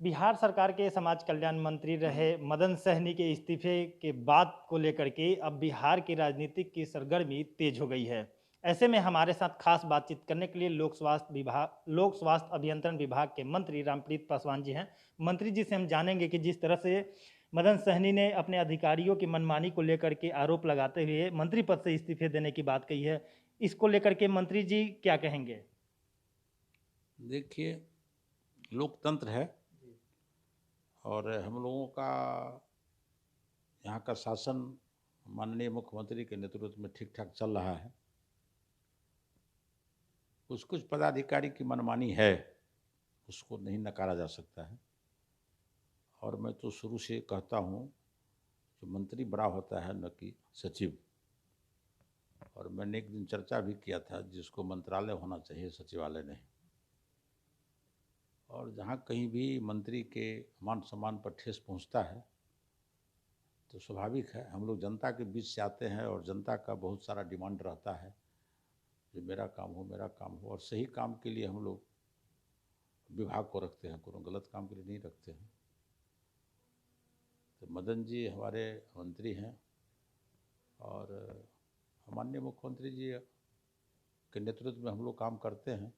बिहार सरकार के समाज कल्याण मंत्री रहे मदन सहनी के इस्तीफे के बाद को लेकर के अब बिहार की राजनीतिक की सरगर्मी तेज हो गई है। ऐसे में हमारे साथ खास बातचीत करने के लिए लोक स्वास्थ्य अभियंत्रण विभाग के मंत्री रामप्रीत पासवान जी हैं। मंत्री जी से हम जानेंगे कि जिस तरह से मदन सहनी ने अपने अधिकारियों की मनमानी को लेकर के आरोप लगाते हुए मंत्री पद से इस्तीफे देने की बात कही है, इसको लेकर के मंत्री जी क्या कहेंगे? देखिए, लोकतंत्र है और हम लोगों का यहाँ का शासन माननीय मुख्यमंत्री के नेतृत्व में ठीक-ठाक चल रहा है। कुछ-कुछ पदाधिकारी की मनमानी है, उसको नहीं नकारा जा सकता है और मैं तो शुरू से कहता हूँ, कि मंत्री बड़ा होता है न कि सचिव। और मैंने एक दिन चर्चा भी किया था जिसको मंत्रालय होना चाहिए, सचिवालय नहीं। और जहाँ कहीं भी मंत्री के मान-सम्मान पर ठेस पहुँचता है, तो स्वाभाविक है हम लोग जनता के बीच से आते हैं और जनता का बहुत सारा डिमांड रहता है, जो मेरा काम हो और सही काम के लिए हम लोग विभाग को रखते हैं, कोनो गलत काम के लिए नहीं रखते हैं। तो मदन जी हमारे मंत्री हैं और माननीय मुख्यमंत्री जी के नेतृत्व में हम लोग काम करते हैं,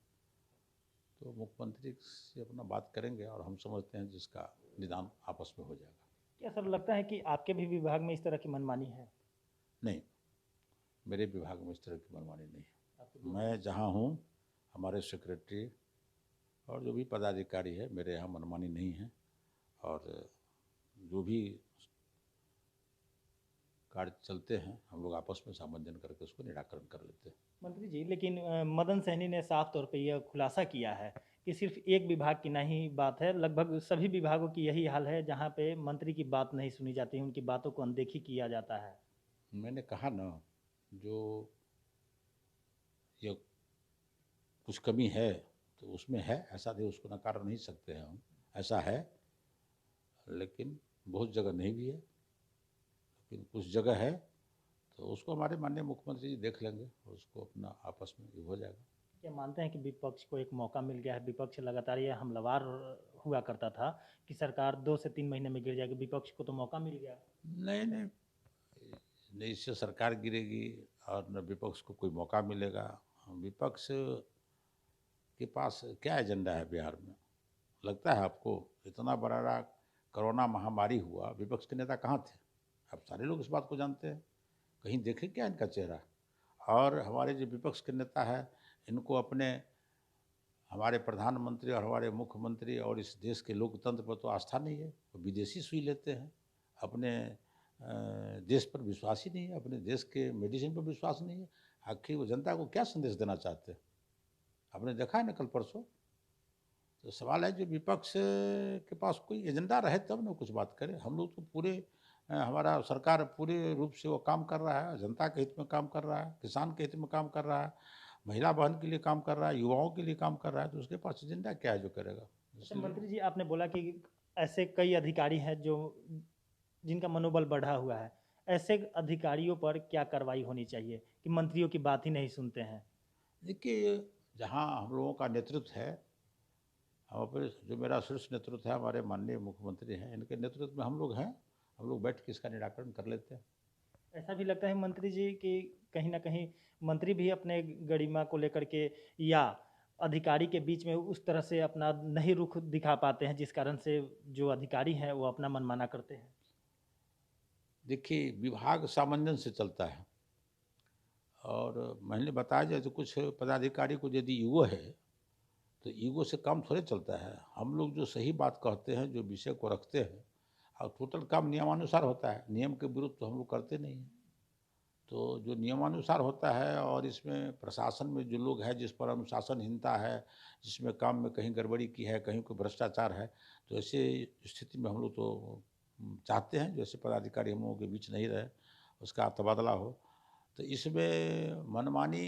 तो मुख्यमंत्री से अपना बात करेंगे और हम समझते हैं जिसका निदान आपस में हो जाएगा। क्या सर लगता है कि आपके भी विभाग में इस तरह की मनमानी है? नहीं, मेरे विभाग में इस तरह की मनमानी नहीं आपके है। विभाग मैं जहाँ हूँ, हमारे सेक्रेटरी और जो भी पदाधिकारी है, मेरे यहाँ मनमानी नहीं है और जो भी कार्य चलते हैं, हम लोग आपस में सामंजस्य करके उसको निराकरण कर लेते हैं। मंत्री जी लेकिन मदन सहनी ने साफ तौर पे यह खुलासा किया है कि सिर्फ एक विभाग की नहीं बात है, लगभग सभी विभागों की यही हाल है जहाँ पे मंत्री की बात नहीं सुनी जाती, उनकी बातों को अनदेखी किया जाता है। मैंने कहा ना, जो ये कुछ कमी है, तो उसमें है, ऐसा नहीं उसको नकार नहीं सकते हैं हम, ऐसा है, लेकिन बहुत जगह नहीं भी है, लेकिन कुछ जगह है, तो उसको हमारे माननीय मुख्यमंत्री जी देख लेंगे और उसको अपना आपस में ये हो जाएगा। क्या मानते हैं कि विपक्ष को एक मौका मिल गया है? विपक्ष लगातार ये हमलावर हुआ करता था कि सरकार 2 से 3 महीने में गिर जाएगी, विपक्ष को तो मौका मिल गया। नहीं, नहीं, न इससे सरकार गिरेगी और न विपक्ष को कोई मौका मिलेगा। विपक्ष के पास क्या एजेंडा है बिहार में? लगता है आपको इतना बड़ा कोरोना महामारी हुआ, विपक्ष के नेता कहाँ थे? अब सारे लोग इस बात को जानते हैं। कहीं देखे क्या इनका चेहरा? और हमारे जो विपक्ष के नेता हैं, इनको अपने हमारे प्रधानमंत्री और हमारे मुख्यमंत्री और इस देश के लोकतंत्र पर तो आस्था नहीं है। वो विदेशी सुई लेते हैं। अपने देश पर विश्वास ही नहीं है, अपने देश के मेडिसिन पर विश्वास नहीं है। आखिर वो जनता को क्या संदेश देना चाहते हैं? आपने देखा है ना कल परसों? तो सवाल है जो विपक्ष के पास कोई एजेंडा रहे तब ना कुछ बात करे। हम लोग तो पूरे हमारा सरकार पूरे रूप से वो काम कर रहा है, जनता के हित में काम कर रहा है, किसान के हित में काम कर रहा है, महिला बहन के लिए काम कर रहा है, युवाओं के लिए काम कर रहा है, तो उसके पास एजेंडा क्या है जो करेगा? अच्छा इसलिए मंत्री जी आपने बोला कि ऐसे कई अधिकारी हैं जो जिनका मनोबल बढ़ा हुआ है। ऐसे अधिकारियों पर क्या कार्रवाई होनी चाहिए कि मंत्रियों की बात ही नहीं सुनते हैं? देखिए, जहाँ हम लोगों का नेतृत्व है, हम अपने जो मेरा शीर्ष नेतृत्व है, हमारे माननीय मुख्यमंत्री हैं, इनके नेतृत्व में हम लोग हैं, हम लोग बैठ के इसका निराकरण कर लेते हैं। ऐसा भी लगता है मंत्री जी कि कहीं न कहीं मंत्री भी अपने गरिमा को लेकर के या अधिकारी के बीच में उस तरह से अपना नहीं रुख दिखा पाते हैं, जिस कारण से जो अधिकारी हैं, वो अपना मनमाना करते हैं। देखिए, विभाग सामंजस्य से चलता है और मैंने बताया जैसे कुछ पदाधिकारी को यदि ईगो है, तो ईगो से काम थोड़े चलता है। हम लोग जो सही बात कहते हैं, जो विषय को रखते हैं और टोटल काम नियमानुसार होता है, नियम के विरुद्ध तो हम लोग करते नहीं हैं। तो जो नियमानुसार होता है और इसमें प्रशासन में जो लोग हैं जिस पर अनुशासनहीनता है, जिसमें काम में कहीं गड़बड़ी की है, कहीं कोई भ्रष्टाचार है, तो ऐसे स्थिति में हम लोग तो चाहते हैं जो ऐसे पदाधिकारी हम लोगों के बीच नहीं रहे, उसका तबादला हो। तो इसमें मनमानी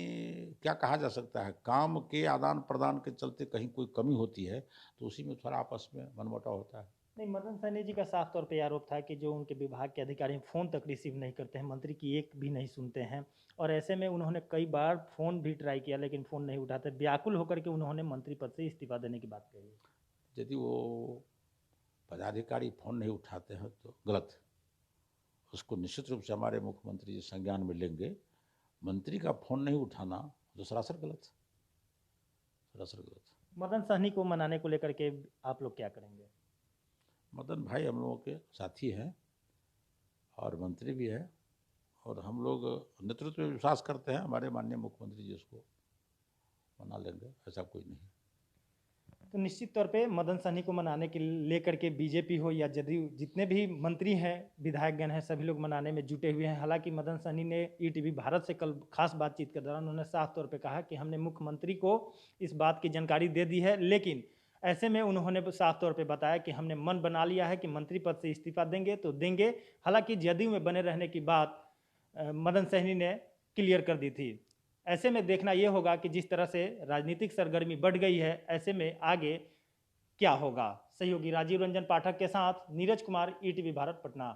क्या कहा जा सकता है? काम के आदान-प्रदान के चलते कहीं कोई कमी होती है, तो उसी में थोड़ा आपस में मनमुटाव होता है। नहीं, मदन सहनी जी का साफ तौर पे आरोप था कि जो उनके विभाग के अधिकारी फ़ोन तक रिसीव नहीं करते हैं, मंत्री की एक भी नहीं सुनते हैं और ऐसे में उन्होंने कई बार फ़ोन भी ट्राई किया लेकिन फ़ोन नहीं उठाते। व्याकुल होकर के उन्होंने मंत्री पद से इस्तीफ़ा देने की बात कही। यदि वो पदाधिकारी फ़ोन नहीं उठाते हैं तो गलत है। उसको निश्चित रूप से हमारे मुख्यमंत्री जी संज्ञान में लेंगे। मंत्री का फ़ोन नहीं उठाना तो सरासर गलत है, सरासर गलत है। मदन सहनी को मनाने को लेकर के आप लोग क्या करेंगे? मदन भाई हम लोगों के साथी हैं और मंत्री भी है, और हम लोग नेतृत्व में विश्वास करते हैं। हमारे माननीय मुख्यमंत्री जी उसको मना लेंगे, ऐसा कोई नहीं। तो निश्चित तौर पे मदन सहनी को मनाने के लेकर के बीजेपी हो या जदयू, जितने भी मंत्री हैं, विधायकगण हैं, सभी लोग मनाने में जुटे हुए हैं। हालांकि मदन सहनी ने ईटीवी भारत से कल खास बातचीत के दौरान उन्होंने साफ तौर पे कहा कि हमने मुख्यमंत्री को इस बात की जानकारी दे दी है, लेकिन ऐसे में उन्होंने साफ तौर पे बताया कि हमने मन बना लिया है कि मंत्री पद से इस्तीफा देंगे तो देंगे। हालांकि जदयू में बने रहने की बात मदन सहनी ने क्लियर कर दी थी। ऐसे में देखना यह होगा कि जिस तरह से राजनीतिक सरगर्मी बढ़ गई है, ऐसे में आगे क्या होगा। सहयोगी राजीव रंजन पाठक के साथ नीरज कुमार, ईटीवी भारत, पटना।